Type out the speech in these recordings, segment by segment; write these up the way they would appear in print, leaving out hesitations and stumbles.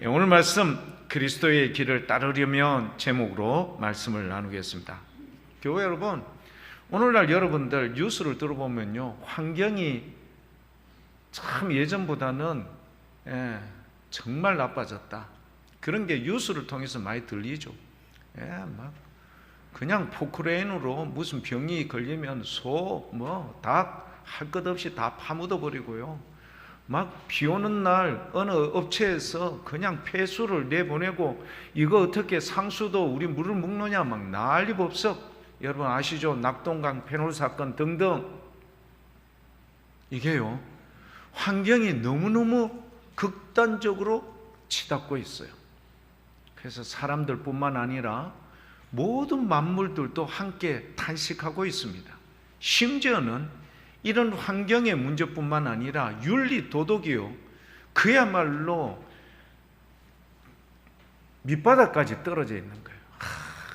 오늘 말씀 그리스도의 길을 따르려면 제목으로 말씀을 나누겠습니다. 교회 여러분, 오늘날 여러분들 뉴스를 들어보면요, 환경이 참 예전보다는 정말 나빠졌다, 그런 게 뉴스를 통해서 많이 들리죠. 막 그냥 포크레인으로 무슨 병이 걸리면 소, 닭 할 것 없이 다 파묻어 버리고요. 막 비 오는 날 어느 업체에서 그냥 폐수를 내보내고 이거 어떻게 상수도 우리 물을 먹느냐 막 난리법석. 여러분 아시죠? 낙동강 페놀 사건 등등. 이게요, 환경이 너무너무 극단적으로 치닫고 있어요. 그래서 사람들뿐만 아니라 모든 만물들도 함께 탄식하고 있습니다. 심지어는 이런 환경의 문제뿐만 아니라 윤리 도덕이요, 그야말로 밑바닥까지 떨어져 있는 거예요.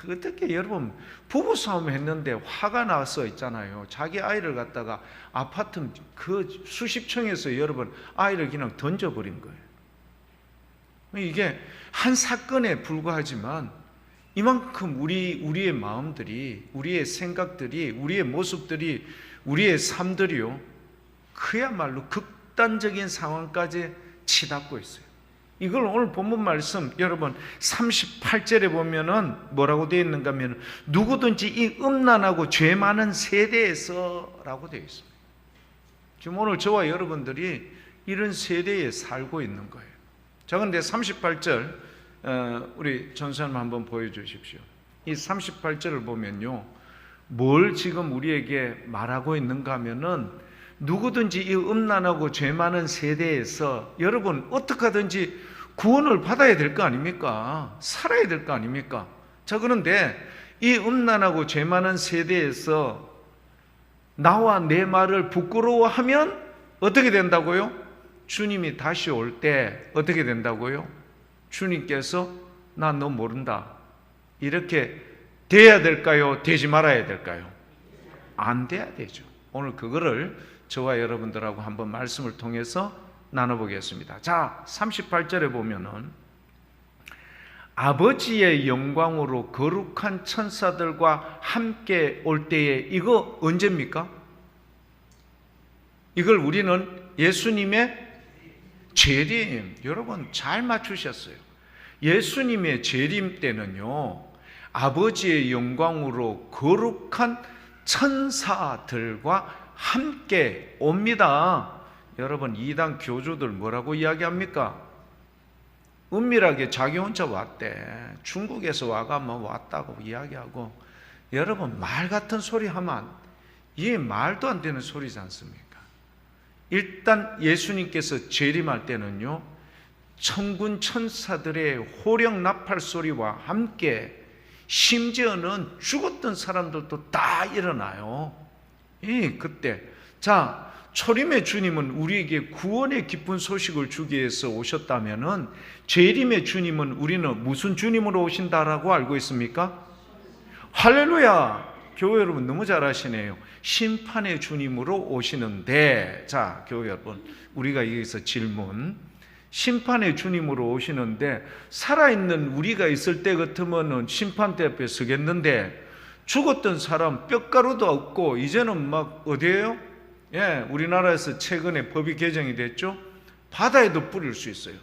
어떻게 여러분 부부싸움 했는데 화가 나서 있잖아요. 자기 아이를 갖다가 아파트 그 수십 층에서 여러분 아이를 그냥 던져버린 거예요. 이게 한 사건에 불과하지만 이만큼 우리의 마음들이, 우리의 생각들이, 우리의 모습들이, 우리의 삶들이요, 그야말로 극단적인 상황까지 치닫고 있어요. 이걸 오늘 본문 말씀 여러분 38절에 보면은 뭐라고 되어 있는가 하면, 누구든지 이 음란하고 죄 많은 세대에서 라고 되어 있습니다. 지금 오늘 저와 여러분들이 이런 세대에 살고 있는 거예요. 자, 그런데 38절 우리 전사님 한번 보여주십시오. 이 38절을 보면요, 뭘 지금 우리에게 말하고 있는가 하면은, 누구든지 이 음란하고 죄 많은 세대에서 여러분 어떻게 하든지 구원을 받아야 될 거 아닙니까? 살아야 될 거 아닙니까? 자, 그런데 이 음란하고 죄 많은 세대에서 나와 내 말을 부끄러워하면 어떻게 된다고요? 주님이 다시 올 때 어떻게 된다고요? 주님께서 나 너 모른다, 이렇게 돼야 될까요? 되지 말아야 될까요? 안 돼야 되죠. 오늘 그거를 저와 여러분들하고 한번 말씀을 통해서 나눠보겠습니다. 자, 38절에 보면은, 아버지의 영광으로 거룩한 천사들과 함께 올 때에, 이거 언제입니까? 이걸 우리는 예수님의 재림, 여러분 잘 맞추셨어요. 예수님의 재림 때는요, 아버지의 영광으로 거룩한 천사들과 함께 옵니다. 여러분, 이단 교주들 뭐라고 이야기합니까? 은밀하게 자기 혼자 왔대. 중국에서 와가 왔다고 이야기하고, 여러분 말 같은 소리 하면 이게 말도 안 되는 소리지 않습니까? 일단 예수님께서 재림할 때는요, 천군 천사들의 호령 나팔 소리와 함께, 심지어는 죽었던 사람들도 다 일어나요. 그때. 자, 초림의 주님은 우리에게 구원의 기쁜 소식을 주기 위해서 오셨다면은, 재림의 주님은 우리는 무슨 주님으로 오신다라고 알고 있습니까? 할렐루야! 교회 여러분 너무 잘 아시네요. 심판의 주님으로 오시는데, 자, 교회 여러분, 우리가 여기서 질문, 심판의 주님으로 오시는데, 살아있는 우리가 있을 때 같으면 심판대 앞에 서겠는데, 죽었던 사람 뼈가루도 없고 이제는 막 어디에요? 우리나라에서 최근에 법이 개정이 됐죠. 바다에도 뿌릴 수 있어요.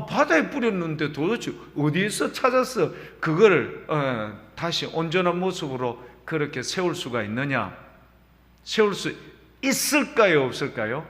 바다에 뿌렸는데 도대체 어디에서 찾아서 그거를 다시 온전한 모습으로 그렇게 세울 수가 있느냐? 세울 수 있을까요? 없을까요?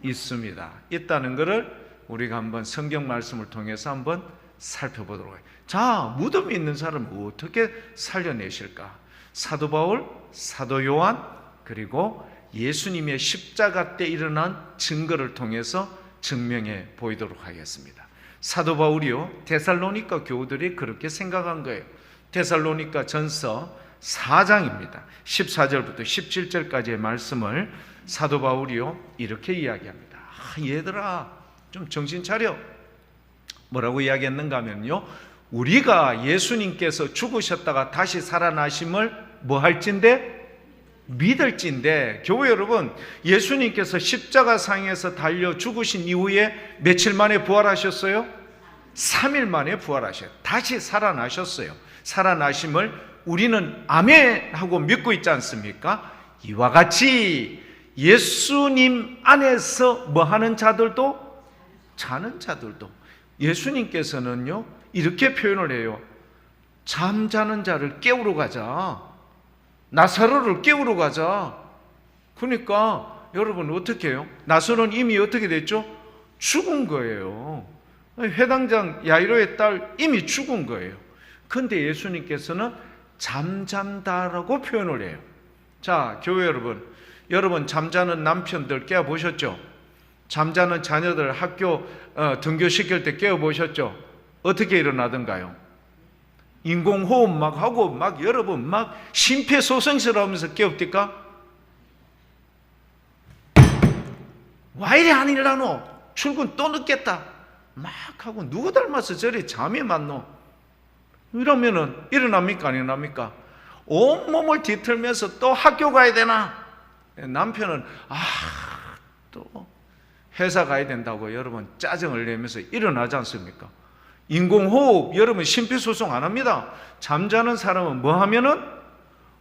있습니다. 있다는 것을 우리가 한번 성경 말씀을 통해서 한번 살펴보도록 해요. 자, 무덤이 있는 사람을 어떻게 살려내실까? 사도 바울, 사도 요한, 그리고 예수님의 십자가 때 일어난 증거를 통해서 증명해 보이도록 하겠습니다. 사도 바울이요, 데살로니가 교우들이 그렇게 생각한 거예요. 데살로니가 전서 4장입니다. 14절부터 17절까지의 말씀을 사도 바울이요, 이렇게 이야기합니다. 얘들아, 좀 정신 차려. 뭐라고 이야기했는가 하면요, 우리가 예수님께서 죽으셨다가 다시 살아나심을 뭐 할진데? 믿을진데. 교회 여러분, 예수님께서 십자가상에서 달려 죽으신 이후에 며칠 만에 부활하셨어요? 3일 만에 부활하셔요. 다시 살아나셨어요. 살아나심을 우리는 아멘 하고 믿고 있지 않습니까? 이와 같이 예수님 안에서 뭐 하는 자들도, 자는 자들도, 예수님께서는요 이렇게 표현을 해요. 잠자는 자를 깨우러 가자. 나사로를 깨우러 가자. 그러니까 여러분 어떻게 해요? 나사로는 이미 어떻게 됐죠? 죽은 거예요. 회당장 야이로의 딸 이미 죽은 거예요. 근데 예수님께서는 잠잔다라고 표현을 해요. 자, 교회 여러분 잠자는 남편들 깨워보셨죠? 잠자는 자녀들 학교 등교시킬 때 깨워보셨죠? 어떻게 일어나던가요? 인공호흡 막 하고 막 여러분 막 심폐소생술하면서 깨웁니까? 왜 이래 안 일어나노? 출근 또 늦겠다 막 하고 누구 닮아서 저리 잠이 많노? 이러면은 일어납니까 안 일어납니까? 온몸을 뒤틀면서 또 학교 가야 되나? 남편은 또 회사 가야 된다고 여러분 짜증을 내면서 일어나지 않습니까? 인공호흡 여러분 심폐소생 안 합니다. 잠자는 사람은 뭐 하면은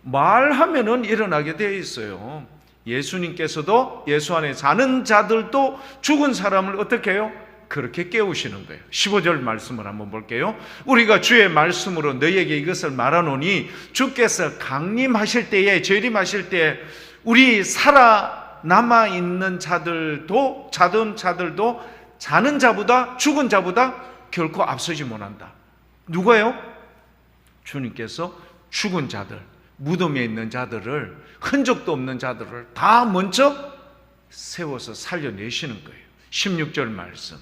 말하면은 일어나게 되어 있어요. 예수님께서도 예수 안에 자는 자들도 죽은 사람을 어떻게 해요? 그렇게 깨우시는 거예요. 15절 말씀을 한번 볼게요. 우리가 주의 말씀으로 너희에게 이것을 말하노니 주께서 강림하실 때에 재림하실 때 우리 살아남아 있는 자들도 자던 자들도 자는 자보다 죽은 자보다 결코 앞서지 못한다. 누가요? 주님께서 죽은 자들, 무덤에 있는 자들을, 흔적도 없는 자들을 다 먼저 세워서 살려내시는 거예요. 16절 말씀.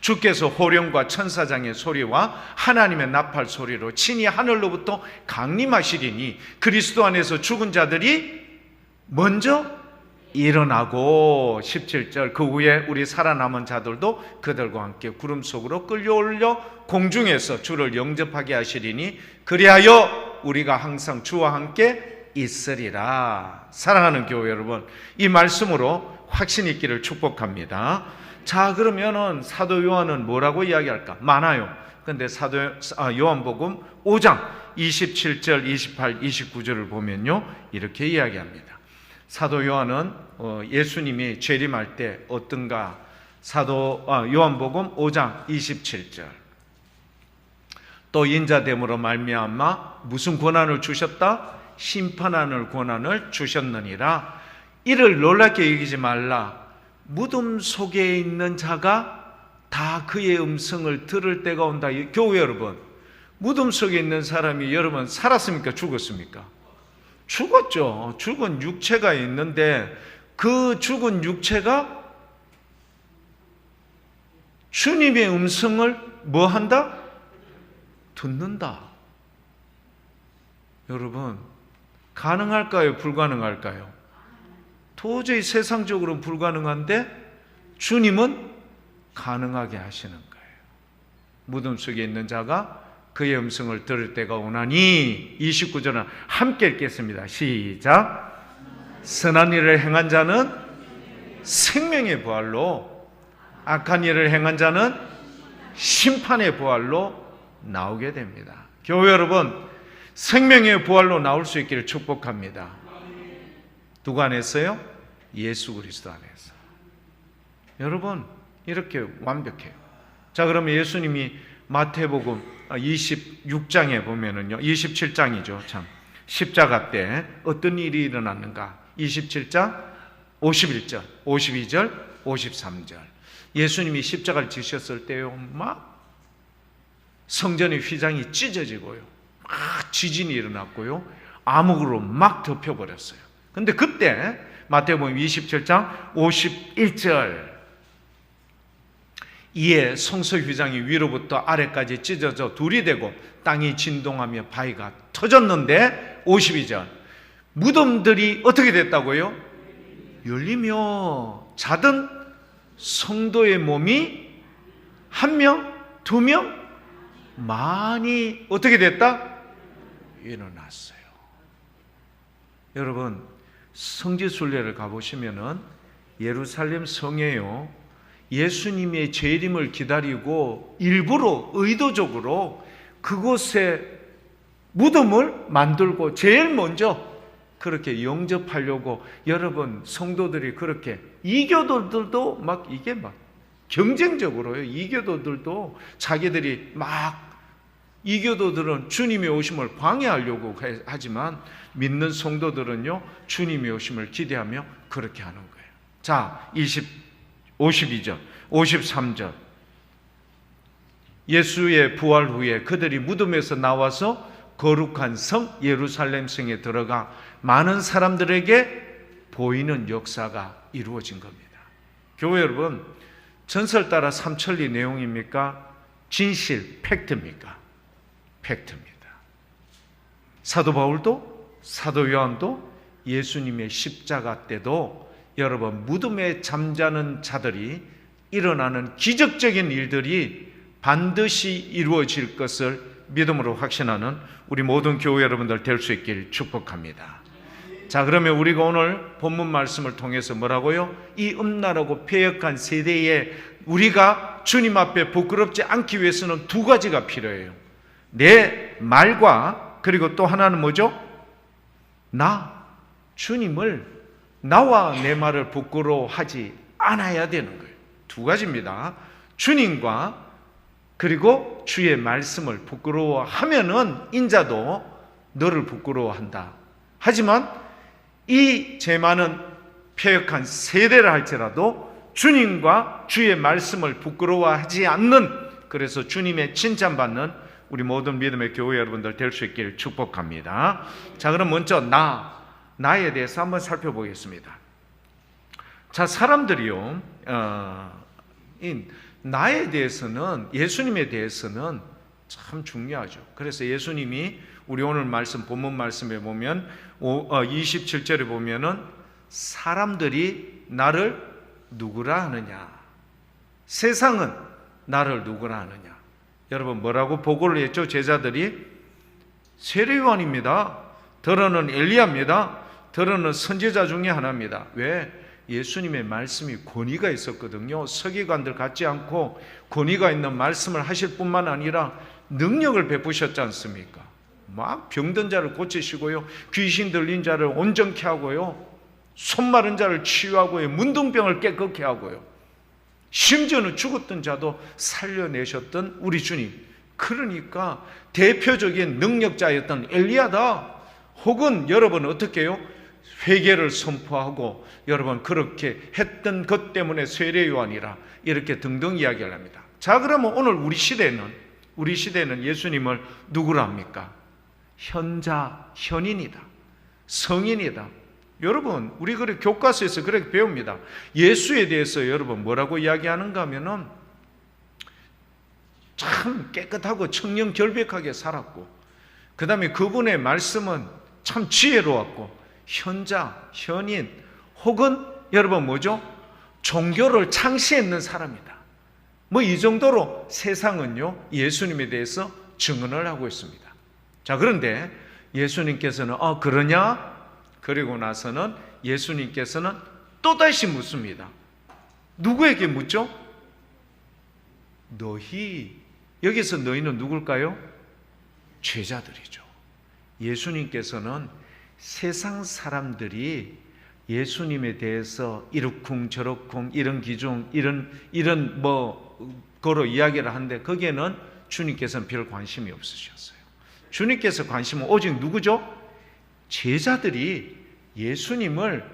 주께서 호령과 천사장의 소리와 하나님의 나팔 소리로 친히 하늘로부터 강림하시리니 그리스도 안에서 죽은 자들이 먼저 일어나고 17절 그 후에 우리 살아남은 자들도 그들과 함께 구름 속으로 끌려올려 공중에서 주를 영접하게 하시리니 그리하여 우리가 항상 주와 함께 있으리라. 사랑하는 교회 여러분, 이 말씀으로 확신 있기를 축복합니다. 자, 그러면은 사도 요한은 뭐라고 이야기할까? 많아요. 근데 요한복음 5장 27절, 28, 29절을 보면요 이렇게 이야기합니다. 사도 요한은 예수님이 재림할 때 어떤가? 요한복음 5장 27절. 또 인자됨으로 말미암아 무슨 권한을 주셨다? 심판하는 권한을 주셨느니라. 이를 놀랍게 여기지 말라. 무덤 속에 있는 자가 다 그의 음성을 들을 때가 온다. 교회 여러분, 무덤 속에 있는 사람이 여러분 살았습니까? 죽었습니까? 죽었죠. 죽은 육체가 있는데 그 죽은 육체가 주님의 음성을 뭐 한다? 듣는다. 여러분, 가능할까요? 불가능할까요? 도저히 세상적으로는 불가능한데 주님은 가능하게 하시는 거예요. 무덤 속에 있는 자가 그의 음성을 들을 때가 오나니 29절은 함께 읽겠습니다. 시작. 선한 일을 행한 자는 생명의 부활로, 악한 일을 행한 자는 심판의 부활로 나오게 됩니다. 교회 여러분, 생명의 부활로 나올 수 있기를 축복합니다. 누가 안에서요? 예수 그리스도 안에서. 여러분, 이렇게 완벽해요. 자, 그러면 예수님이 마태복음 26장에 보면은요, 27장이죠. 참. 십자가 때 어떤 일이 일어났는가? 27장 51절, 52절, 53절. 예수님이 십자가를 지셨을 때요, 막 성전의 휘장이 찢어지고요, 막 지진이 일어났고요, 암흑으로 막 덮여버렸어요. 근데 그때 마태복음 27장 51절, 이에 성소 휘장이 위로부터 아래까지 찢어져 둘이 되고 땅이 진동하며 바위가 터졌는데 52절, 무덤들이 어떻게 됐다고요? 열리며 자던 성도의 몸이 한 명, 두 명, 많이 어떻게 됐다? 일어났어요. 여러분, 성지순례를 가보시면은 예루살렘 성에요, 예수님의 재림을 기다리고 일부러 의도적으로 그곳에 무덤을 만들고 제일 먼저 그렇게 영접하려고 여러분 성도들이 그렇게 이교도들도 막 이게 막 경쟁적으로요. 이교도들도 자기들이 막 이교도들은 주님의 오심을 방해하려고 하지만 믿는 성도들은요 주님의 오심을 기대하며 그렇게 하는 거예요. 자, 52절, 53절. 예수의 부활 후에 그들이 무덤에서 나와서 거룩한 성 예루살렘 성에 들어가 많은 사람들에게 보이는 역사가 이루어진 겁니다. 교회 여러분, 전설 따라 삼천리 내용입니까? 진실, 팩트입니까? 팩트입니다. 사도 바울도 사도 요한도 예수님의 십자가 때도 여러분 무덤에 잠자는 자들이 일어나는 기적적인 일들이 반드시 이루어질 것을 믿음으로 확신하는 우리 모든 교회 여러분들 될 수 있길 축복합니다. 자, 그러면 우리가 오늘 본문 말씀을 통해서 뭐라고요? 이 음란하고 패역한 세대에 우리가 주님 앞에 부끄럽지 않기 위해서는 두 가지가 필요해요. 내 말과 그리고 또 하나는 뭐죠? 주님을 나와 내 말을 부끄러워하지 않아야 되는 거예요. 두 가지입니다. 주님과 그리고 주의 말씀을 부끄러워하면은 인자도 너를 부끄러워한다. 하지만 이 제 많은 패역한 세대를 할지라도 주님과 주의 말씀을 부끄러워하지 않는, 그래서 주님의 칭찬받는 우리 모든 믿음의 교회 여러분들 될 수 있기를 축복합니다. 자, 그럼 먼저 나에 대해서 한번 살펴보겠습니다. 자, 사람들이요, 나에 대해서는, 예수님에 대해서는 참 중요하죠. 그래서 예수님이 우리 오늘 말씀, 본문 말씀에 보면 27절에 보면은 사람들이 나를 누구라 하느냐, 세상은 나를 누구라 하느냐. 여러분 뭐라고 보고를 했죠? 제자들이 세례요한입니다. 더러는 엘리야입니다. 더러는 선지자 중에 하나입니다. 왜? 예수님의 말씀이 권위가 있었거든요. 서기관들 같지 않고 권위가 있는 말씀을 하실 뿐만 아니라 능력을 베푸셨지 않습니까? 막 병든 자를 고치시고요, 귀신 들린 자를 온전케 하고요, 손 마른 자를 치유하고요, 문둥병을 깨끗게 하고요, 심지어는 죽었던 자도 살려내셨던 우리 주님. 그러니까 대표적인 능력자였던 엘리야다. 혹은 여러분 어떻게 해요? 회개를 선포하고 여러분 그렇게 했던 것 때문에 세례요한이라 이렇게 등등 이야기를 합니다. 자, 그러면 오늘 우리 시대는 예수님을 누구라 합니까? 현인이다, 성인이다. 여러분 우리 그래 교과서에서 그렇게 배웁니다. 예수에 대해서 여러분 뭐라고 이야기하는가 하면은 참 깨끗하고 청렴결백하게 살았고, 그 다음에 그분의 말씀은 참 지혜로웠고, 현인, 혹은 여러분 뭐죠? 종교를 창시했는 사람이다. 뭐 이 정도로 세상은요 예수님에 대해서 증언을 하고 있습니다. 자, 그런데 예수님께서는 그러냐? 그리고 나서는 예수님께서는 또다시 묻습니다. 누구에게 묻죠? 너희, 여기서 너희는 누굴까요? 제자들이죠. 예수님께서는 세상 사람들이 예수님에 대해서 이러쿵 저러쿵 이런 기중 이런 거로 이야기를 하는데 거기에는 주님께서는 별 관심이 없으셨어요. 주님께서 관심은 오직 누구죠? 제자들이 예수님의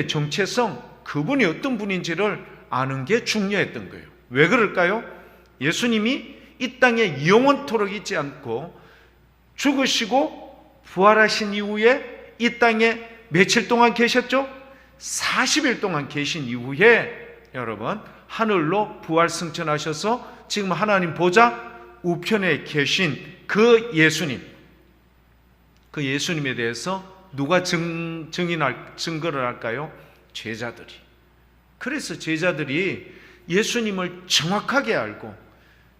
정체성, 그분이 어떤 분인지를 아는 게 중요했던 거예요. 왜 그럴까요? 예수님이 이 땅에 영원토록 있지 않고 죽으시고 부활하신 이후에 이 땅에 며칠 동안 계셨죠? 40일 동안 계신 이후에 여러분 하늘로 부활승천하셔서 지금 하나님 보좌 우편에 계신 그 예수님에 대해서 누가 증거를 할까요? 제자들이. 그래서 제자들이 예수님을 정확하게 알고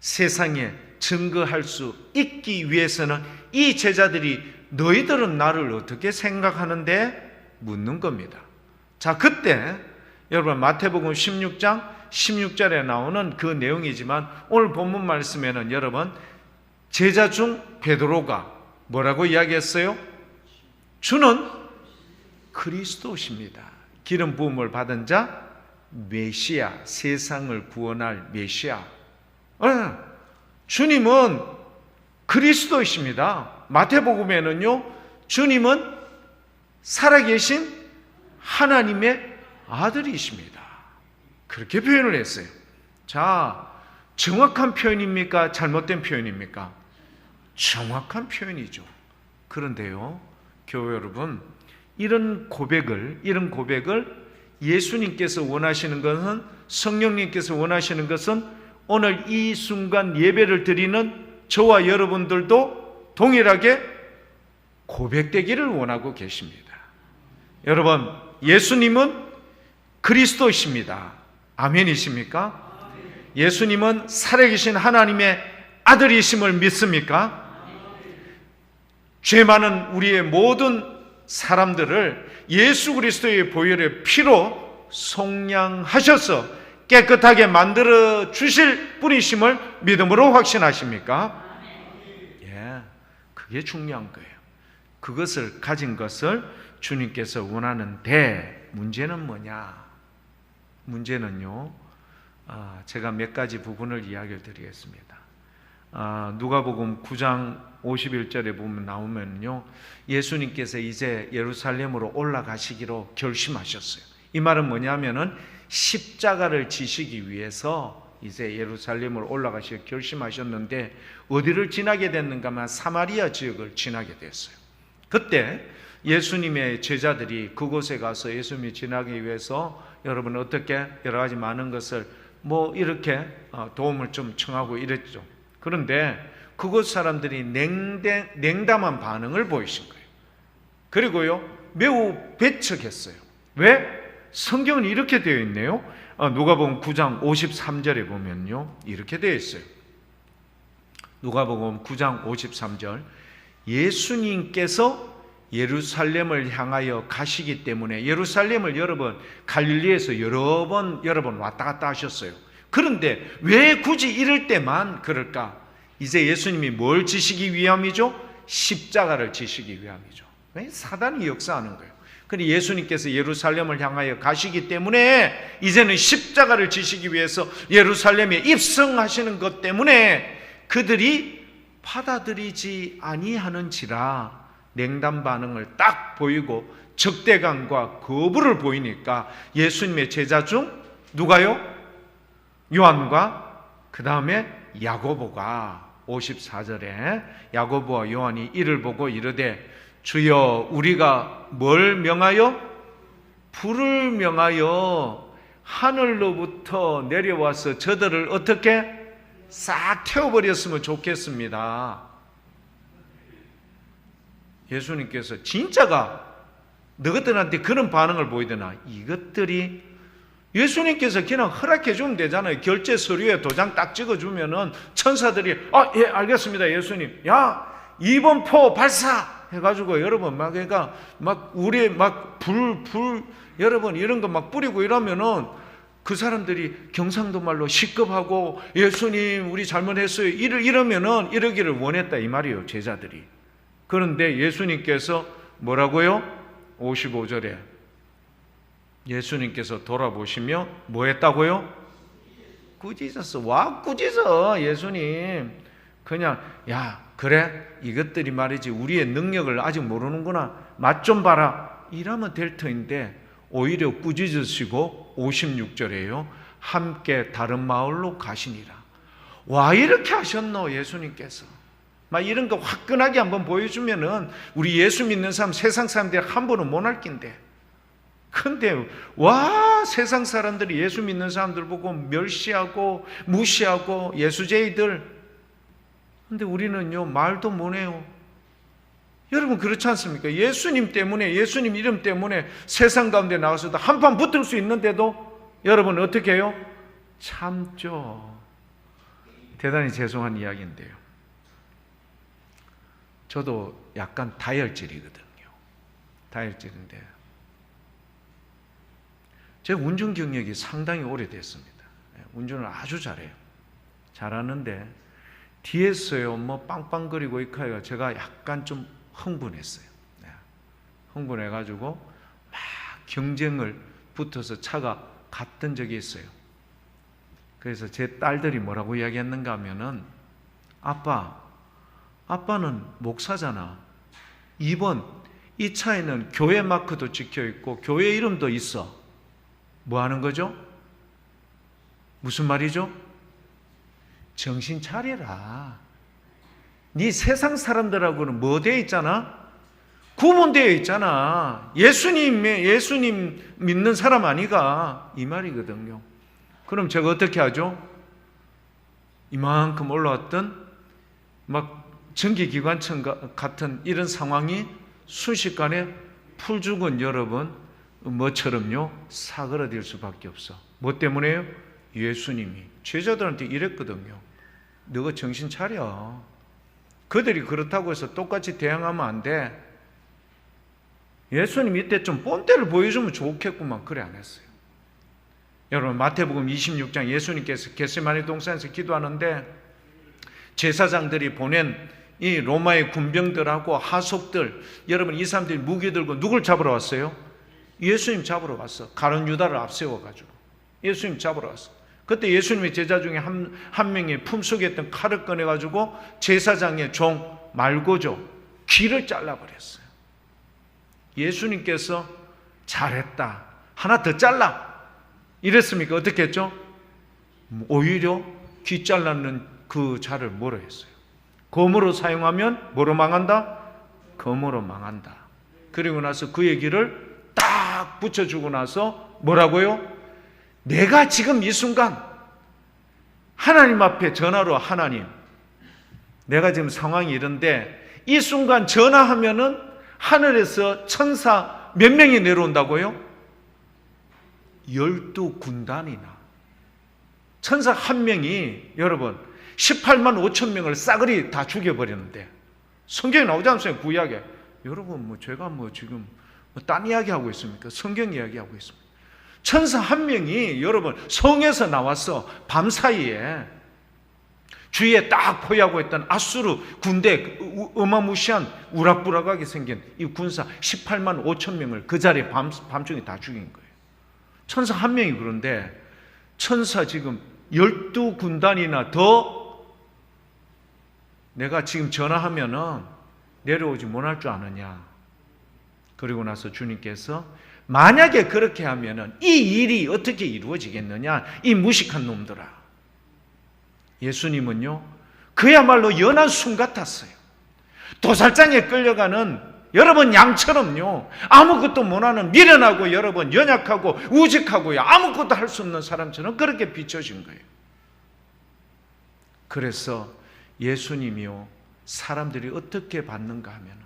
세상에 증거할 수 있기 위해서는 이 제자들이 너희들은 나를 어떻게 생각하는데? 묻는 겁니다. 자, 그때 여러분 마태복음 16장 16절에 나오는 그 내용이지만 오늘 본문 말씀에는 여러분 제자 중 베드로가 뭐라고 이야기했어요? 주는 그리스도십니다. 기름 부음을 받은 자 메시아, 세상을 구원할 메시아. 주님은 그리스도이십니다. 마태복음에는요, 주님은 살아계신 하나님의 아들이십니다. 그렇게 표현을 했어요. 자, 정확한 표현입니까? 잘못된 표현입니까? 정확한 표현이죠. 그런데요, 교회 여러분, 이런 고백을 예수님께서 원하시는 것은, 성령님께서 원하시는 것은 오늘 이 순간 예배를 드리는 저와 여러분들도 동일하게 고백되기를 원하고 계십니다. 여러분, 예수님은 그리스도이십니다. 아멘이십니까? 예수님은 살아계신 하나님의 아들이심을 믿습니까? 죄 많은 우리의 모든 사람들을 예수 그리스도의 보혈의 피로 속량하셔서 깨끗하게 만들어 주실 분이심을 믿음으로 확신하십니까? 예, 그게 중요한 거예요. 그것을 가진 것을 주님께서 원하는데 문제는 뭐냐? 문제는요, 제가 몇 가지 부분을 이야기를 드리겠습니다. 누가복음 9장 51절에 보면 나오면요, 예수님께서 이제 예루살렘으로 올라가시기로 결심하셨어요. 이 말은 뭐냐면은 십자가를 지시기 위해서 이제 예루살렘으로 올라가시기로 결심하셨는데 어디를 지나게 됐는가 하면 사마리아 지역을 지나게 됐어요. 그때 예수님의 제자들이 그곳에 가서 예수님이 지나기 위해서 여러분 어떻게 여러 가지 많은 것을 뭐 이렇게 도움을 좀 청하고 이랬죠. 그런데 그곳 사람들이 냉담한 반응을 보이신 거예요. 그리고요, 매우 배척했어요. 왜? 성경은 이렇게 되어 있네요. 누가복음 9장 53절에 보면요, 이렇게 되어 있어요. 누가복음 9장 53절, 예수님께서 예루살렘을 향하여 가시기 때문에, 예루살렘을 여러분 갈릴리에서 여러 번 왔다 갔다 하셨어요. 그런데 왜 굳이 이럴 때만 그럴까? 이제 예수님이 뭘 지시기 위함이죠? 십자가를 지시기 위함이죠. 사단이 역사하는 거예요. 근데 예수님께서 예루살렘을 향하여 가시기 때문에 이제는 십자가를 지시기 위해서 예루살렘에 입성하시는 것 때문에 그들이 받아들이지 아니하는지라 냉담 반응을 딱 보이고 적대감과 거부를 보이니까 예수님의 제자 중 누가요? 요한과 그 다음에 야고보가 54절에 야고보와 요한이 이를 보고 이르되 주여 우리가 뭘 명하여? 불을 명하여 하늘로부터 내려와서 저들을 어떻게 싹 태워버렸으면 좋겠습니다. 예수님께서 진짜가 너희들한테 그런 반응을 보이더나 이것들이 예수님께서 그냥 허락해 주면 되잖아요. 결제 서류에 도장 딱 찍어주면은 천사들이 예 알겠습니다 예수님, 야 2번 포 발사 해가지고 여러분 막 그러니까 막 우리 막 불 여러분 이런 거 막 뿌리고 이러면은 그 사람들이 경상도 말로 시급하고 예수님 우리 잘못했어요 이러면은 이러기를 원했다 이 말이에요 제자들이. 그런데 예수님께서 뭐라고요? 55절에 예수님께서 돌아보시며 뭐 했다고요? 꾸짖었어. 와 꾸짖어 예수님. 그냥 야 그래 이것들이 말이지 우리의 능력을 아직 모르는구나 맛 좀 봐라 이러면 될 터인데 오히려 꾸짖으시고 56절에요 함께 다른 마을로 가시니라. 와 이렇게 하셨노 예수님께서. 막 이런 거 화끈하게 한번 보여주면은 우리 예수 믿는 사람 세상 사람들이 한 번은 못 할 낀데 근데 와 세상 사람들이 예수 믿는 사람들 보고 멸시하고 무시하고 예수쟁이들. 근데 우리는요 말도 못해요. 여러분 그렇지 않습니까? 예수님 때문에 예수님 이름 때문에 세상 가운데 나가서도 한판 붙을 수 있는데도 여러분 어떻게 해요? 참죠. 대단히 죄송한 이야기인데요 저도 약간 다혈질이거든요. 다혈질인데 제 운전 경력이 상당히 오래됐습니다. 운전을 아주 잘해요. 잘하는데 뒤에서요 뭐 빵빵거리고 이카가 제가 약간 좀 흥분했어요. 흥분해가지고 막 경쟁을 붙어서 차가 갔던 적이 있어요. 그래서 제 딸들이 뭐라고 이야기했는가 하면은 아빠는 목사잖아. 2번 이 차에는 교회 마크도 찍혀 있고 교회 이름도 있어. 뭐 하는 거죠? 무슨 말이죠? 정신 차려라. 네 세상 사람들하고는 뭐 되어 있잖아? 구분되어 있잖아. 예수님 믿는 사람 아니가? 이 말이거든요. 그럼 제가 어떻게 하죠? 이만큼 올라왔던 막 전기기관총 같은 이런 상황이 순식간에 풀죽은 여러분 뭐처럼요 사그라들 수밖에 없어. 뭐 때문에요? 예수님이 제자들한테 이랬거든요. 너가 정신 차려. 그들이 그렇다고 해서 똑같이 대항하면 안 돼. 예수님 이때 좀 본때를 보여주면 좋겠구만. 그래 안 했어요. 여러분 마태복음 26장 예수님께서 겟세마네 동산에서 기도하는데 제사장들이 보낸 이 로마의 군병들하고 하속들, 여러분 이 사람들이 무기 들고 누굴 잡으러 왔어요? 예수님 잡으러 왔어. 가룟 유다를 앞세워가지고 예수님 잡으러 왔어. 그때 예수님의 제자 중에 한 명이 품속에 있던 칼을 꺼내가지고 제사장의 종 말고죠 귀를 잘라버렸어요. 예수님께서 잘했다. 하나 더 잘라. 이랬습니까? 어떻게 했죠? 오히려 귀 잘라는 그 자를 뭐로 했어요? 검으로 사용하면 뭐로 망한다? 검으로 망한다. 그리고 나서 그 얘기를 딱 붙여주고 나서 뭐라고요? 내가 지금 이 순간 하나님 앞에 전화로 하나님, 내가 지금 상황이 이런데 이 순간 전화하면은 하늘에서 천사 몇 명이 내려온다고요? 12군단이나. 천사 한 명이 여러분 18만 5천 명을 싸그리 다 죽여버렸는데 성경에 나오지 않습니까? 구약에. 여러분 뭐 제가 뭐 지금 딴 이야기 하고 있습니까? 성경 이야기 하고 있습니다. 천사 한 명이 여러분 성에서 나와서 밤사이에 주위에 딱 포위하고 있던 아수르 군대 어마무시한 우락부락하게 생긴 이 군사 18만 5천 명을 그 자리에 밤중에 다 죽인 거예요. 천사 한 명이. 그런데 천사 지금 12군단이나 더 내가 지금 전화하면은 내려오지 못할 줄 아느냐. 그리고 나서 주님께서 만약에 그렇게 하면은 이 일이 어떻게 이루어지겠느냐, 이 무식한 놈들아. 예수님은요 그야말로 연한 순 같았어요. 도살장에 끌려가는 여러분 양처럼요 아무것도 못하는 미련하고 여러분 연약하고 우직하고요 아무것도 할 수 없는 사람처럼 그렇게 비춰진 거예요. 그래서 예수님이요 사람들이 어떻게 받는가 하면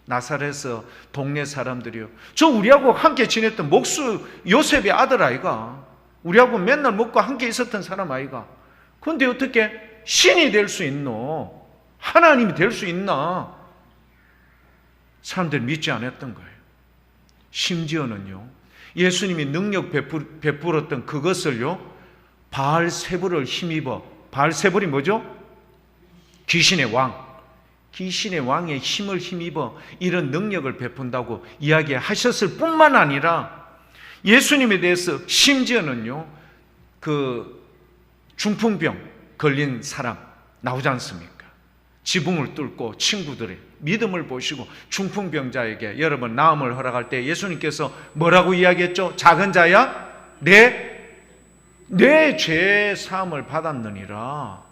나사렛에서 동네 사람들이요 저 우리하고 함께 지냈던 목수 요셉의 아들 아이가, 우리하고 맨날 먹고 함께 있었던 사람 아이가, 그런데 어떻게 신이 될 수 있노? 하나님이 될 수 있나? 사람들이 믿지 않았던 거예요. 심지어는요 예수님이 능력 베풀었던 그것을요 바알세불을 힘입어, 바알세불이 뭐죠? 귀신의 왕, 귀신의 왕의 힘을 힘입어 이런 능력을 베푼다고 이야기하셨을 뿐만 아니라 예수님에 대해서 심지어는요 그 중풍병 걸린 사람 나오지 않습니까? 지붕을 뚫고 친구들의 믿음을 보시고 중풍병자에게 여러분 나음을 허락할 때 예수님께서 뭐라고 이야기했죠? 작은 자야 내 죄 사함을 받았느니라.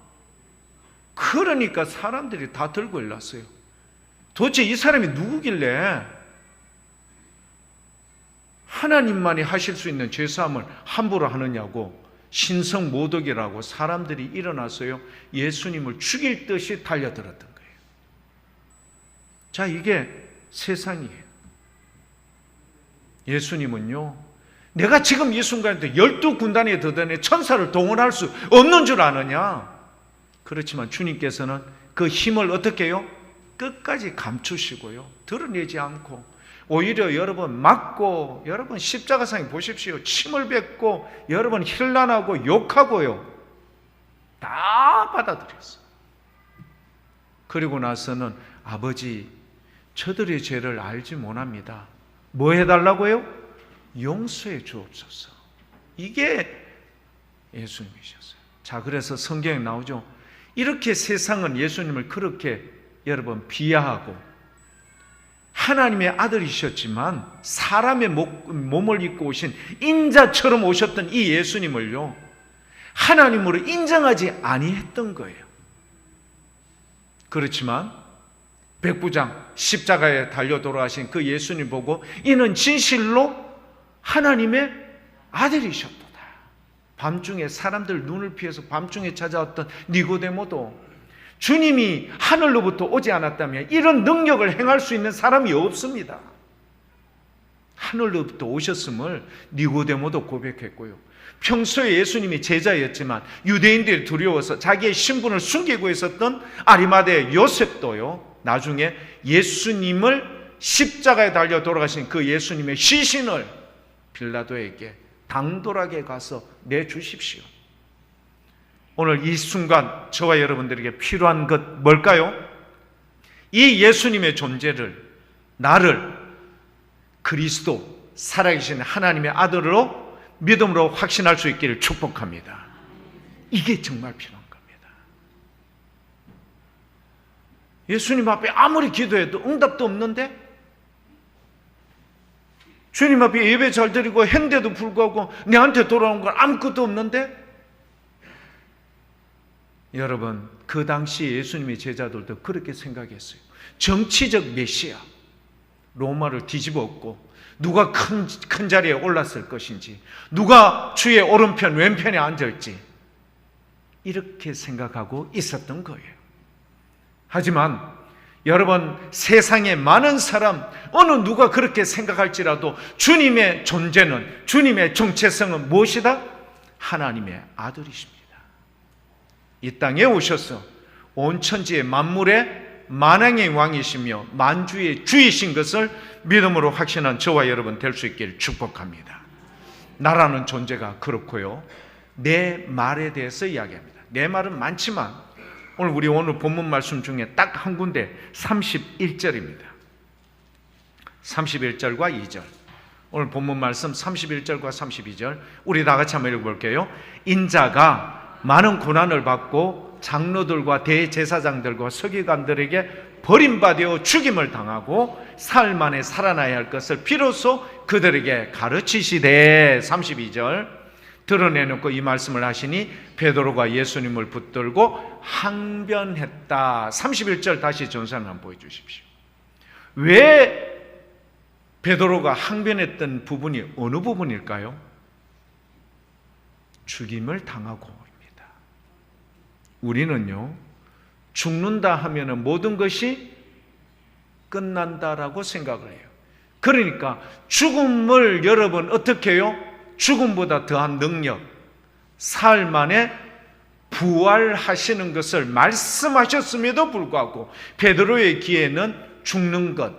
그러니까 사람들이 다 들고 일났어요. 도대체 이 사람이 누구길래 하나님만이 하실 수 있는 죄 사함을 함부로 하느냐고 신성모독이라고 사람들이 일어나서요 예수님을 죽일 듯이 달려들었던 거예요. 자, 이게 세상이에요. 예수님은요 내가 지금 이 순간에 12군단에 더더니 천사를 동원할 수 없는 줄 아느냐? 그렇지만 주님께서는 그 힘을 어떻게 해요? 끝까지 감추시고요 드러내지 않고 오히려 여러분 맞고, 여러분 십자가상에 보십시오. 침을 뱉고, 여러분 힐난하고 욕하고요. 다 받아들였어요. 그리고 나서는 아버지, 저들의 죄를 알지 못합니다. 뭐 해달라고요? 용서해 주옵소서. 이게 예수님이셨어요. 자, 그래서 성경에 나오죠. 이렇게 세상은 예수님을 그렇게 여러분 비하하고, 하나님의 아들이셨지만 사람의 몸을 입고 오신 인자처럼 오셨던 이 예수님을요, 하나님으로 인정하지 아니했던 거예요. 그렇지만 백부장 십자가에 달려 돌아가신 그 예수님 보고 이는 진실로 하나님의 아들이셨도다. 밤중에 사람들 눈을 피해서 밤중에 찾아왔던 니고데모도 주님이 하늘로부터 오지 않았다면 이런 능력을 행할 수 있는 사람이 없습니다. 하늘로부터 오셨음을 니고데모도 고백했고요. 평소에 예수님이 제자였지만 유대인들이 두려워서 자기의 신분을 숨기고 있었던 아리마대 요셉도요, 나중에 예수님을 십자가에 달려 돌아가신 그 예수님의 시신을 빌라도에게 당돌하게 가서 내주십시오. 오늘 이 순간 저와 여러분들에게 필요한 것 뭘까요? 이 예수님의 존재를, 나를 그리스도, 살아계신 하나님의 아들로 믿음으로 확신할 수 있기를 축복합니다. 이게 정말 필요한 겁니다. 예수님 앞에 아무리 기도해도 응답도 없는데, 주님 앞에 예배 잘 드리고 했는데도 불구하고 내한테 돌아온 건 아무것도 없는데, 여러분 그 당시 예수님의 제자들도 그렇게 생각했어요. 정치적 메시아, 로마를 뒤집어 엎고 누가 큰 자리에 올랐을 것인지, 누가 주의 오른편 왼편에 앉을지 이렇게 생각하고 있었던 거예요. 하지만 여러분, 세상에 많은 사람, 어느 누가 그렇게 생각할지라도 주님의 존재는, 주님의 정체성은 무엇이다? 하나님의 아들이십니다. 이 땅에 오셔서 온 천지의 만물의 만왕의 왕이시며 만주의 주이신 것을 믿음으로 확신한 저와 여러분 될 수 있기를 축복합니다. 나라는 존재가 그렇고요, 내 말에 대해서 이야기합니다. 내 말은 많지만 오늘 본문 말씀 중에 딱 한 군데 31절입니다. 31절과 2절. 오늘 본문 말씀 31절과 32절 우리 다 같이 한번 읽어볼게요. 인자가 많은 고난을 받고 장로들과 대제사장들과 서기관들에게 버림받아 죽임을 당하고 사흘 만에 살아나야 할 것을 비로소 그들에게 가르치시되, 32절 드러내놓고 이 말씀을 하시니 베드로가 예수님을 붙들고 항변했다. 31절 다시 전사를 한번 보여주십시오. 왜 베드로가 항변했던 부분이 어느 부분일까요? 죽임을 당하고. 우리는요, 죽는다 하면은 모든 것이 끝난다라고 생각을 해요. 그러니까 죽음을 여러분 어떻게 해요? 죽음보다 더한 능력, 사흘 만에 부활하시는 것을 말씀하셨음에도 불구하고 베드로의 귀에는 죽는 것,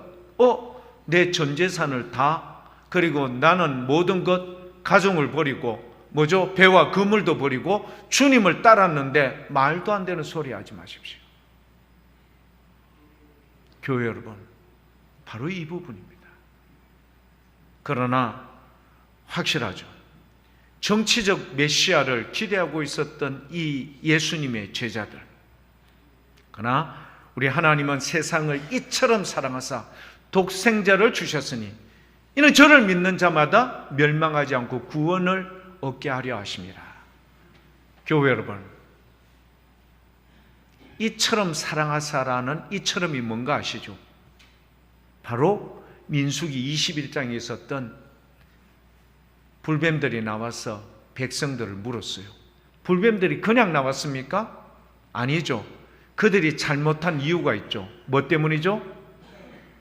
내 전 재산을 다, 그리고 나는 모든 것, 가정을 버리고 배와 그물도 버리고 주님을 따랐는데 말도 안 되는 소리 하지 마십시오. 교회 여러분, 바로 이 부분입니다. 그러나 확실하죠. 정치적 메시아를 기대하고 있었던 이 예수님의 제자들, 그러나 우리 하나님은 세상을 이처럼 사랑하사 독생자를 주셨으니 이는 저를 믿는 자마다 멸망하지 않고 구원을 얻게 하려 하심이라. 교회 여러분, 이처럼 사랑하사라는 이처럼이 뭔가 아시죠? 바로 민수기 21장에 있었던 불뱀들이 나와서 백성들을 물었어요. 불뱀들이 그냥 나왔습니까? 아니죠. 그들이 잘못한 이유가 있죠. 뭐 때문이죠?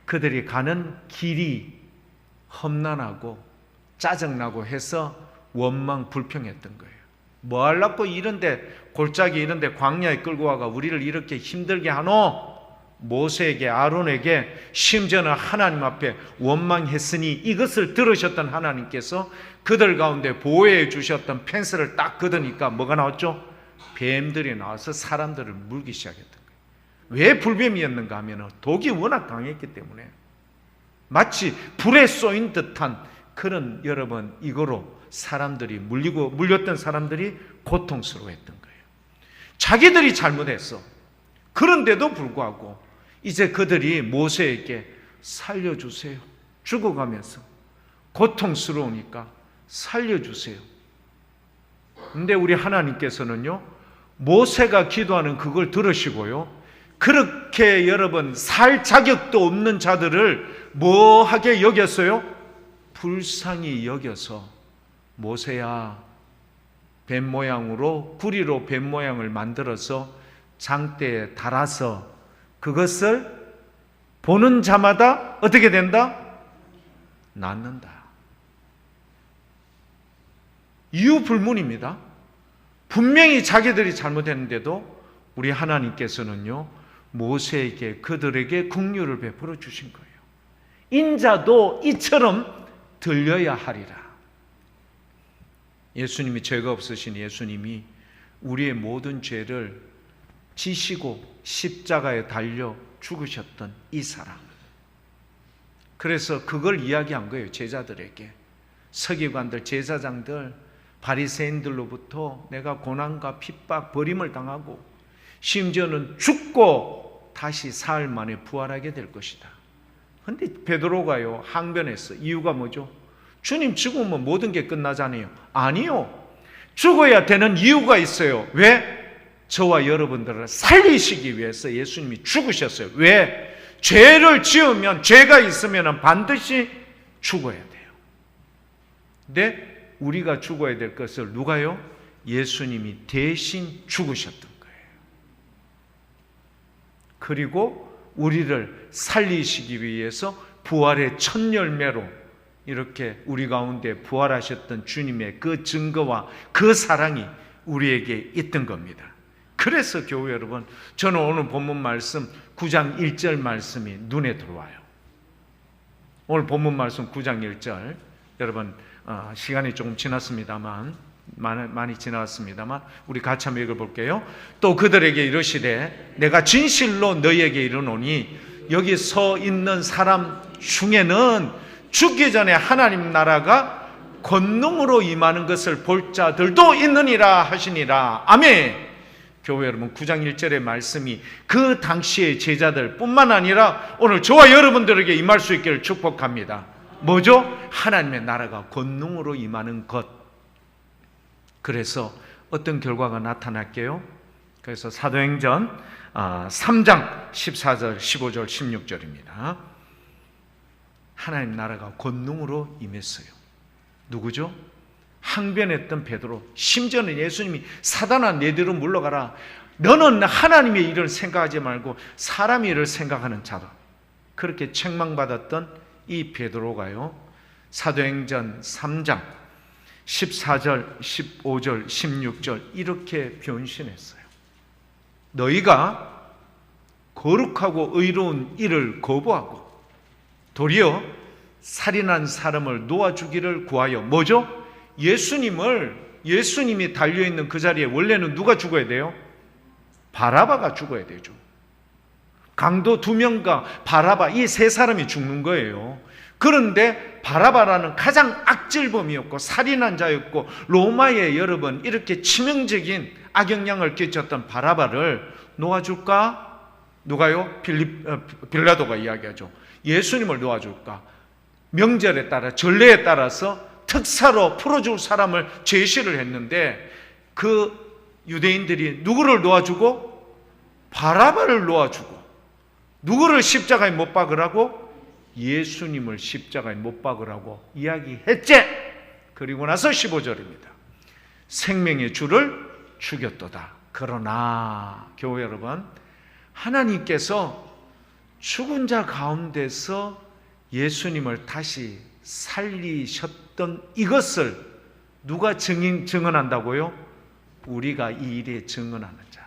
그들이 가는 길이 험난하고 짜증나고 해서 원망 불평했던 거예요. 뭐 하려고 이런데, 골짜기 이런데 광야에 끌고 와가 우리를 이렇게 힘들게 하노? 모세에게, 아론에게, 심지어는 하나님 앞에 원망했으니 이것을 들으셨던 하나님께서 그들 가운데 보호해 주셨던 펜스를 딱 걷으니까 뭐가 나왔죠? 뱀들이 나와서 사람들을 물기 시작했던 거예요. 왜 불뱀이었는가 하면 독이 워낙 강했기 때문에 마치 불에 쏘인 듯한 그런, 여러분, 이거로 사람들이 물렸던 사람들이 고통스러워했던 거예요. 자기들이 잘못했어. 그런데도 불구하고 이제 그들이 모세에게 살려주세요. 죽어가면서 고통스러우니까 살려주세요. 근데 우리 하나님께서는요, 모세가 기도하는 그걸 들으시고요, 그렇게 여러분 살 자격도 없는 자들을 뭐하게 여겼어요? 불쌍히 여겨서, 모세야, 뱀 모양으로, 구리로 뱀 모양을 만들어서 장대에 달아서 그것을 보는 자마다 어떻게 된다? 낫는다. 이유 불문입니다. 분명히 자기들이 잘못했는데도 우리 하나님께서는요, 모세에게, 그들에게 긍휼을 베풀어 주신 거예요. 인자도 이처럼 들려야 하리라. 예수님이, 죄가 없으신 예수님이 우리의 모든 죄를 지시고 십자가에 달려 죽으셨던 이 사랑. 그래서 그걸 이야기한 거예요. 제자들에게. 서기관들, 제사장들, 바리새인들로부터 내가 고난과 핍박, 버림을 당하고 심지어는 죽고 다시 사흘 만에 부활하게 될 것이다. 근데 베드로가요, 항변했어. 이유가 뭐죠? 주님, 죽으면 모든 게 끝나잖아요. 아니요. 죽어야 되는 이유가 있어요. 왜? 저와 여러분들을 살리시기 위해서 예수님이 죽으셨어요. 왜? 죄를 지으면, 죄가 있으면 반드시 죽어야 돼요. 근데 우리가 죽어야 될 것을 누가요? 예수님이 대신 죽으셨던 거예요. 그리고 우리를 살리시기 위해서 부활의 첫 열매로 이렇게 우리 가운데 부활하셨던 주님의 그 증거와 그 사랑이 우리에게 있던 겁니다. 그래서 교회 여러분, 저는 오늘 본문 말씀 9장 1절 말씀이 눈에 들어와요. 오늘 본문 말씀 9장 1절, 여러분 시간이 조금 지났습니다만, 많이 지났습니다만 우리 같이 한번 읽어볼게요. 또 그들에게 이르시되 내가 진실로 너희에게 이르노니 여기 서 있는 사람 중에는 죽기 전에 하나님 나라가 권능으로 임하는 것을 볼 자들도 있느니라 하시니라. 아멘. 교회 여러분, 9장 1절의 말씀이 그 당시의 제자들 뿐만 아니라 오늘 저와 여러분들에게 임할 수 있기를 축복합니다. 뭐죠? 하나님의 나라가 권능으로 임하는 것. 그래서 어떤 결과가 나타날게요? 그래서 사도행전 3장 14절, 15절, 16절입니다. 하나님 나라가 권능으로 임했어요. 누구죠? 항변했던 베드로, 심지어는 예수님이 사단아 내 뒤로 물러가라, 너는 하나님의 일을 생각하지 말고 사람의 일을 생각하는 자다, 그렇게 책망받았던 이 베드로가요, 사도행전 3장 14절, 15절, 16절 이렇게 변신했어요. 너희가 거룩하고 의로운 일을 거부하고 도리어 살인한 사람을 놓아주기를 구하여, 뭐죠? 예수님이 달려있는 그 자리에 원래는 누가 죽어야 돼요? 바라바가 죽어야 되죠. 강도 2명과 바라바, 이 3사람이 죽는 거예요. 그런데 바라바라는 가장 악질범이었고 살인한 자였고 로마에 여러분 이렇게 치명적인 악영향을 끼쳤던 바라바를 놓아줄까? 누가요? 빌라도가 이야기하죠. 예수님을 놓아줄까? 명절에 따라, 전례에 따라서 특사로 풀어줄 사람을 제시를 했는데 그 유대인들이 누구를 놓아주고? 바라바를 놓아주고, 누구를 십자가에 못 박으라고? 예수님을 십자가에 못 박으라고 이야기했지. 그리고 나서 15절입니다. 생명의 주를 죽였도다. 그러나 교회 여러분, 하나님께서 죽은 자 가운데서 예수님을 다시 살리셨던 이것을 누가 증언한다고요? 우리가 이 일에 증언하는 자.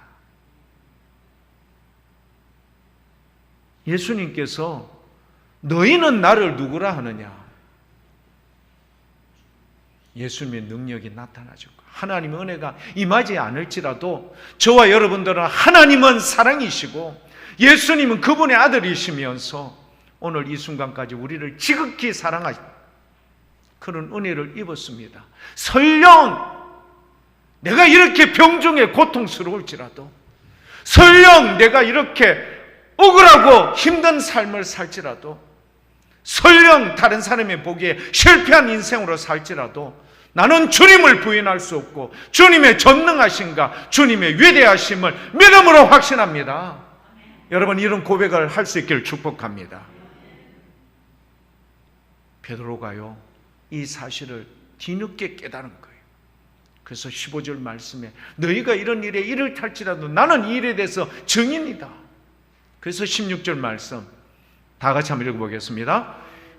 예수님께서 너희는 나를 누구라 하느냐? 예수님의 능력이 나타나죠. 하나님의 은혜가 임하지 않을지라도 저와 여러분들은 하나님은 사랑이시고 예수님은 그분의 아들이시면서 오늘 이 순간까지 우리를 지극히 사랑하신 그런 은혜를 입었습니다. 설령 내가 이렇게 병중에 고통스러울지라도, 설령 내가 이렇게 억울하고 힘든 삶을 살지라도, 설령 다른 사람이 보기에 실패한 인생으로 살지라도 나는 주님을 부인할 수 없고 주님의 전능하심과 주님의 위대하심을 믿음으로 확신합니다. 여러분, 이런 고백을 할 수 있기를 축복합니다. 베드로가요, 이 사실을 뒤늦게 깨달은 거예요. 그래서 15절 말씀에 너희가 이런 일에 이를 탈지라도 나는 이 일에 대해서 증인이다. 그래서 16절 말씀 다 같이 한번 읽어보겠습니다.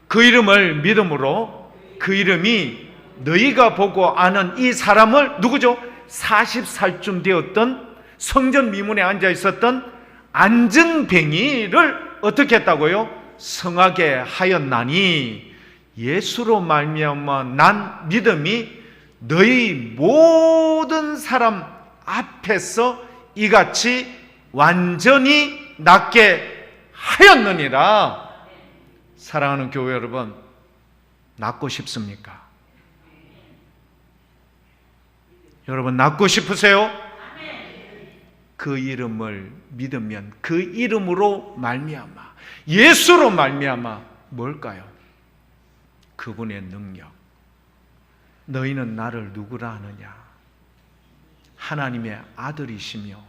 그 이름을 믿음으로 그 이름이 너희가 보고 아는 이 사람을, 누구죠? 40살쯤 되었던 성전 미문에 앉아 있었던 안전뱅이를 어떻게 했다고요? 성하게 하였나니 예수로 말미암아 난 믿음이 너희 모든 사람 앞에서 이같이 완전히 낫게 하였느니라. 사랑하는 교회 여러분, 낫고 싶습니까? 여러분, 낫고 싶으세요? 그 이름을 믿으면, 그 이름으로 말미암아, 예수로 말미암아 뭘까요? 그분의 능력. 너희는 나를 누구라 하느냐? 하나님의 아들이시며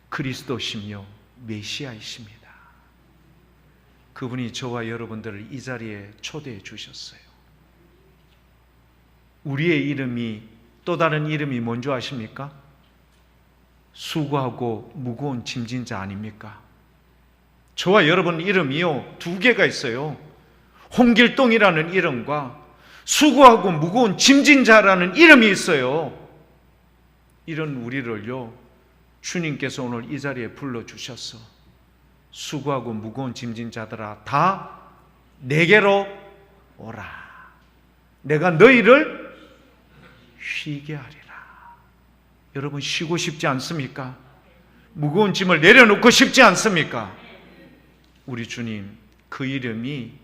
그리스도시며 메시아이십니다. 그분이 저와 여러분들을 이 자리에 초대해 주셨어요. 우리의 이름이, 또 다른 이름이 뭔지 아십니까? 수고하고 무거운 짐진 자 아닙니까? 저와 여러분 이름이요, 두 개가 있어요. 홍길동이라는 이름과 수고하고 무거운 짐진 자라는 이름이 있어요. 이런 우리를요, 주님께서 오늘 이 자리에 불러주셔서 수고하고 무거운 짐진 자들아 다 내게로 오라. 내가 너희를 쉬게 하리라. 여러분, 쉬고 싶지 않습니까? 무거운 짐을 내려놓고 싶지 않습니까? 우리 주님, 그 이름이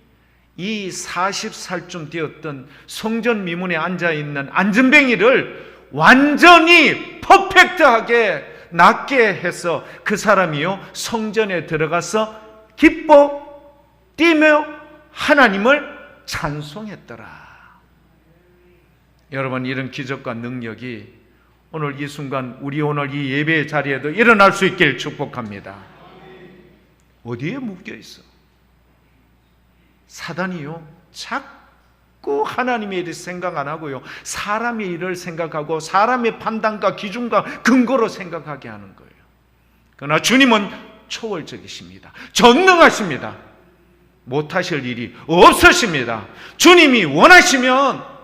이 40살쯤 되었던 성전 미문에 앉아있는 안전뱅이를 완전히 퍼펙트하게 낫게 해서 그 사람이요, 성전에 들어가서 기뻐 뛰며 하나님을 찬송했더라. 여러분, 이런 기적과 능력이 오늘 이 순간, 우리 오늘 이 예배의 자리에도 일어날 수 있길 축복합니다. 어디에 묶여 있어? 사단이요, 자꾸 하나님의 일을 생각 안 하고요, 사람의 일을 생각하고 사람의 판단과 기준과 근거로 생각하게 하는 거예요. 그러나 주님은 초월적이십니다. 전능하십니다. 못하실 일이 없으십니다. 주님이 원하시면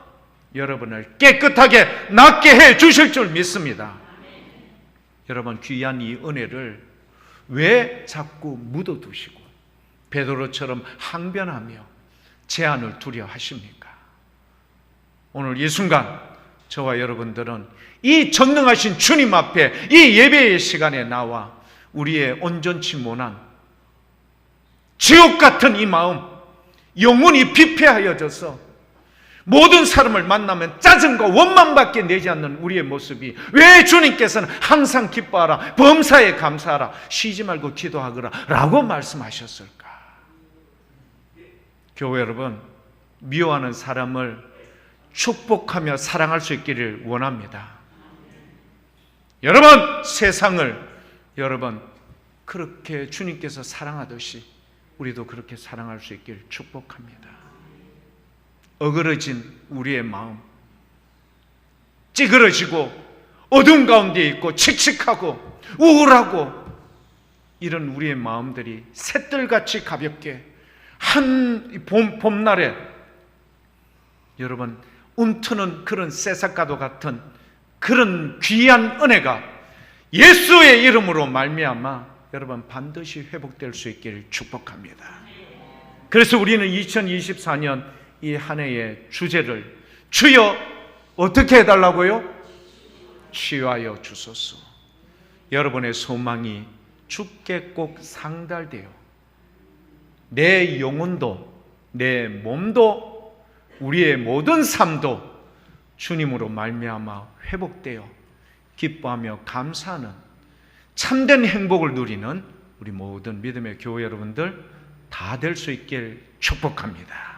여러분을 깨끗하게 낫게 해 주실 줄 믿습니다. 여러분, 귀한 이 은혜를 왜 자꾸 묻어두시고 베드로처럼 항변하며 제한을 두려 하십니까? 오늘 이 순간 저와 여러분들은 이 전능하신 주님 앞에 이 예배의 시간에 나와 우리의 온전치 못한 지옥 같은 이 마음, 영혼이 피폐하여져서 모든 사람을 만나면 짜증과 원망밖에 내지 않는 우리의 모습이, 왜 주님께서는 항상 기뻐하라, 범사에 감사하라, 쉬지 말고 기도하거라 라고 말씀하셨을까? 교회 여러분, 미워하는 사람을 축복하며 사랑할 수 있기를 원합니다. 여러분, 세상을 여러분 그렇게 주님께서 사랑하듯이 우리도 그렇게 사랑할 수 있기를 축복합니다. 어그러진 우리의 마음, 찌그러지고 어둠 가운데 있고 칙칙하고 우울하고 이런 우리의 마음들이 샛들같이 가볍게 한 봄날에 여러분 움트는 그런 새싹과도 같은 그런 귀한 은혜가 예수의 이름으로 말미암아 여러분 반드시 회복될 수 있기를 축복합니다. 그래서 우리는 2024년 이 한 해의 주제를 주여 어떻게 해달라고요? 치유하여 주소서. 여러분의 소망이 주께 꼭 상달돼요. 내 영혼도 내 몸도 우리의 모든 삶도 주님으로 말미암아 회복되어 기뻐하며 감사하는 참된 행복을 누리는 우리 모든 믿음의 교회 여러분들 다 될 수 있길 축복합니다.